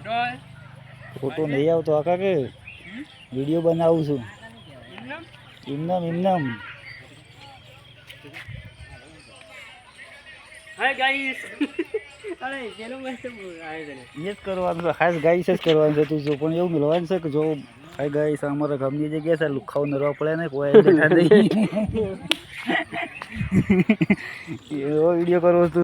photo નહીં આવતો આખા કે વિડીયો બનાવું છું એમનામ હાય ગાઈસ અરે જેનો મસ્ત આવે છે એ જ કરવાનું છે ખાસ ગાઈસ જ કરવાનું છે તું જો પણ એવું મિલવાનું છે કે જો હાય ગાઈસ અમારા ગામની જગ્યા છે લુખાવ નરવા પડે ને કોઈ બેઠા નહીં એવો વિડીયો કરવો તું